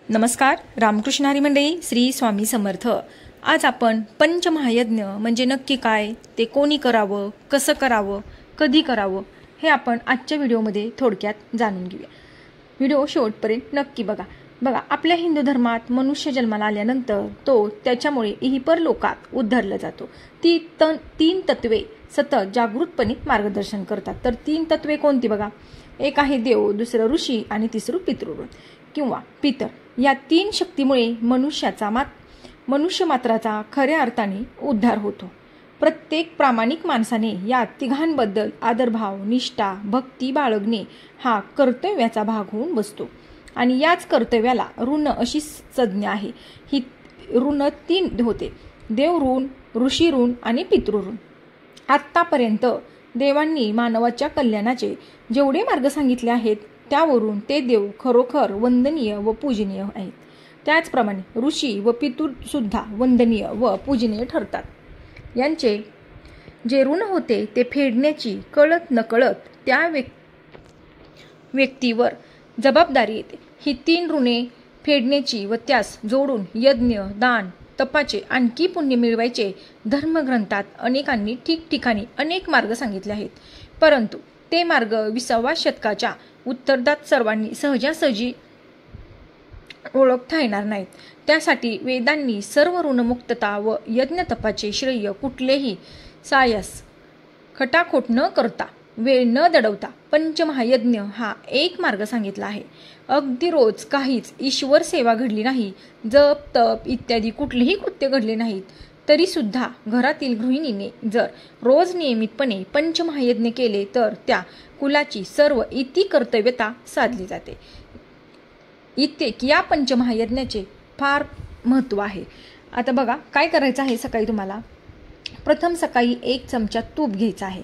नमस्कार. रामकृष्ण हरी मंडळी, श्री स्वामी समर्थ. आज आपण पंचमहायज्ञ म्हणजे नक्की काय, ते कोणी करावं, कसं करावं, कधी करावं, हे आपण आजच्या व्हिडिओमध्ये थोडक्यात जाणून घेऊया. व्हिडिओ शेवटपर्यंत नक्की बघा. आपल्या हिंदू धर्मात मनुष्य जन्माला आल्यानंतर तो त्याच्यामुळे इहपर लोकात उद्धारला जातो. तीन तत्वे सतत जागृतपणे मार्गदर्शन करतात. तर 3 तत्वे कोणती बघा. एक आहे देव, दुसरं ऋषी आणि तिसरं पितृ किंवा पितर. या 3 शक्तीमुळे मनुष्य मात्राचा खऱ्या अर्थाने उद्धार होतो. प्रत्येक प्रामाणिक माणसाने या तिघांबद्दल आदरभाव, निष्ठा, भक्ती बाळगणे हा कर्तव्याचा भाग होऊन बसतो. आणि याच कर्तव्याला ऋण अशी संज्ञा आहे. ही ऋण 3 होते: देव ऋण, ऋषी ऋण आणि पितृ ऋण. आत्तापर्यंत देवांनी मानवाच्या कल्याणाचे जेवढे मार्ग सांगितले आहेत त्यावरून ते देव खरोखर वंदनीय व पूजनीय आहेत. त्याचप्रमाणे ऋषी व पितृ सुद्धा वंदनीय व पूजनीय ठरतात. यांचे जे ऋण होते ते फेडण्याची कळत नकळत त्या व्यक्तीवर जबाबदारी येते. ही 3 ऋणे फेडण्याची व त्यास जोडून यज्ञ, दान, तपाचे आणखी पुण्य मिळवायचे धर्मग्रंथात अनेकांनी ठिकठिकाणी अनेक मार्ग सांगितले आहेत. परंतु ते मार्ग 20व्या शतकाच्या उत्तरार्धात सर्वांनी सहजासहजी ओळखता येणार नाहीत. त्यासाठी वेदांनी सर्व ऋणमुक्तता व यज्ञ तपाचे श्रेय कुठलेही सायास खटाखोट न करता, वेळ न दडवता पंचमहायज्ञ हा एक मार्ग सांगितला आहे. अगदी रोज काहीच ईश्वर सेवा घडली नाही, जप तप इत्यादी कुठलेही कृत्य घडले नाहीत, तरी सुद्धा घरातील गृहिणीने जर रोज नियमितपणे पंचमहायज्ञ केले तर त्या कुलाची सर्व इति कर्तव्यता साधली जाते. या पंचमहायज्ञाचे फार महत्त्व आहे. आता बघा काय करायचं आहे. सकाळी तुम्हाला प्रथम सकाळी 1 चमचा तूप घ्यायचा आहे.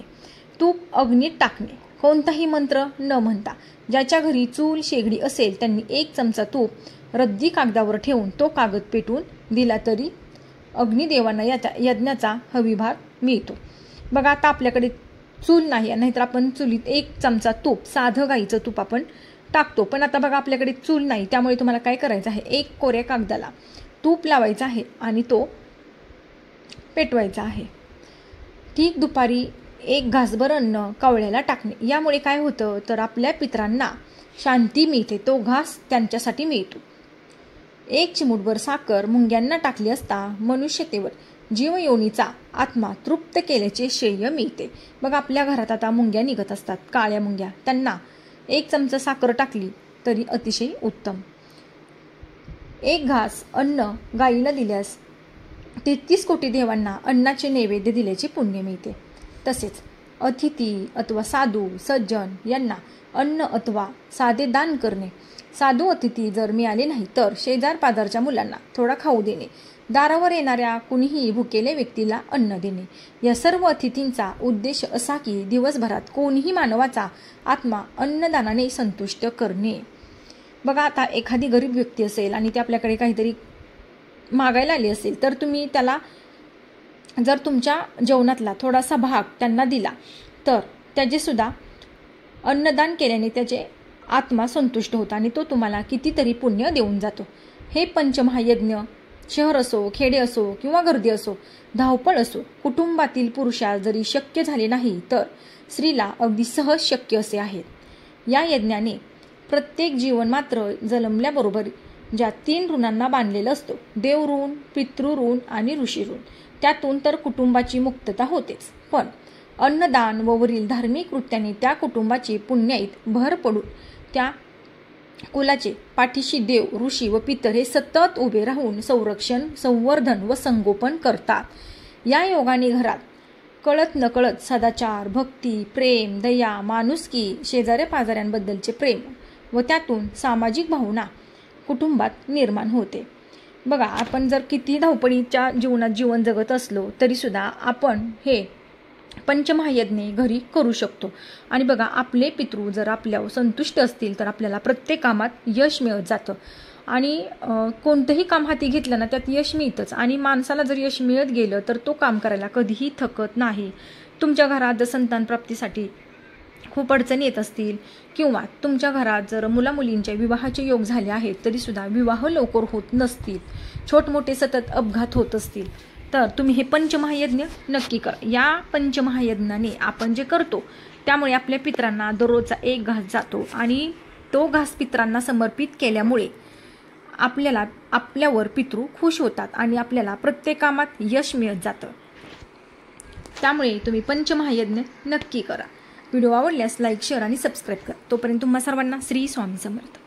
तूप अग्नीत टाकणे, कोणताही मंत्र न म्हणता. ज्याच्या घरी चूल शेगडी असेल त्यांनी 1 चमचा तूप रद्दी कागदावर ठेवून तो कागद पेटून दिला तरी अग्निदेवांना याचा यज्ञाचा हविभाग मिळतो. बघा आता आपल्याकडे चूल नाही, नाहीतर आपण चुलीत 1 चमचा तूप, साधं गाईचं तूप आपण टाकतो. पण आता बघा आपल्याकडे चूल नाही, त्यामुळे तुम्हाला काय करायचं आहे, 1 कोऱ्या कागदाला तूप लावायचं आहे आणि तो पेटवायचा आहे. ठीक दुपारी 1 घासभर अन्न कावळ्याला टाकणे. यामुळे काय होतं तर आपल्या पितरांना शांती मिळते, तो घास त्यांच्यासाठी मिळतो. 1 चिमूटभर साखर मुंग्यांना टाकली असता मनुष्यतेवर जीवयोनीचा आत्मा तृप्त केल्याचे श्रेय मिळते. बघा आपल्या घरात आता मुंग्या निघत असतात, काळ्या मुंग्या, त्यांना 1 चमचा साखर टाकली तरी अतिशय उत्तम. 1 घास अन्न गाईला दिल्यास 33 कोटी देवांना अन्नाचे नैवेद्य दिल्याचे पुण्य मिळते. तसेच अतिथी अथवा साधू सज्जन यांना अन्न अथवा साधे दान करणे. साधू अतिथी जर मिळाले नाही तर शेजार पाजारच्या मुलांना थोडा खाऊ देणे. दारावर येणाऱ्या कुणीही भुकेल्या व्यक्तीला अन्न देणे. या सर्व अतिथींचा उद्देश असा की दिवसभरात कोणीही मानवाचा आत्मा अन्नदानाने संतुष्ट करणे. बघा आता एखादी गरीब व्यक्ती असेल आणि ती आपल्याकडे काहीतरी मागायला आली असेल तर तुम्ही त्याला जर तुमच्या जेवणातला थोडासा भाग त्यांना दिला तर त्याचे सुद्धा अन्नदान केल्याने त्याचे आत्मा संतुष्ट होता आणि तो तुम्हाला कितीतरी पुण्य देऊन जातो. हे पंचमहायज्ञ शहर असो, खेडे असो किंवा गर्दी असो, धावपळ असो, कुटुंबातील पुरुषास जरी शक्य झाले नाही तर स्त्रीला अगदी सहज शक्य असे आहेत. या यज्ञाने प्रत्येक जीवन मात्र जन्मल्याबरोबर ज्या 3 ऋणांना बांधलेलं असतो, देव ऋण, पितृ ऋण आणि ऋषी ऋण, त्यातून तर कुटुंबाची मुक्तता होतेच, पण अन्नदान व वरील धार्मिक कृत्याने त्या कुटुंबाची पुण्याईत भर पडून त्या कुलाचे पाठीशी देव, ऋषी व पितर हे सतत उभे राहून संरक्षण, संवर्धन व संगोपन करतात. या योगाने घरात कळत नकळत सदाचार, भक्ती, प्रेम, दया, माणुसकी, शेजाऱ्या पाजाऱ्यांबद्दलचे प्रेम व त्यातून सामाजिक भावना कुटुंबात निर्माण होते. बघा आपण जर किती धावपळीच्या जीवनात जीवन जगत असलो तरी सुद्धा आपण हे पंचमहायज्ञ घरी करू शकतो. आणि बघा आपले पितृ जर आपल्यावर संतुष्ट असतील तर आपल्याला प्रत्येक कामात यश मिळत जातं. आणि कोणतंही काम हाती घेतलं ना त्यात यश मिळतंच. आणि माणसाला जर यश मिळत गेलं तर तो काम करायला कधीही थकत नाही. तुमच्या घरात जर संतान प्राप्तीसाठी खूप अडचणी येत असतील किंवा तुमच्या घरात जर मुलामुलींच्या विवाहाचे योग झाले आहेत तरीसुद्धा विवाह लवकर होत नसतील, छोटमोठे सतत अपघात होत असतील, तर तुम्ही हे पंचमहायज्ञ नक्की करा. या पंचमहायज्ञाने आपण जे करतो त्यामुळे आपल्या पितरांना दररोजचा एक घास जातो आणि तो घास पितरांना समर्पित केल्यामुळे आपल्यावर पितृ खुश होतात आणि आपल्याला प्रत्येक कामात यश मिळत जातं. त्यामुळे तुम्ही पंचमहायज्ञ नक्की करा. व्हिडिओ आवडल्यास लाईक, शेअर आणि सबस्क्राईब करा. तोपर्यंत तुम्हा सर्वांना श्री स्वामी समर्थ.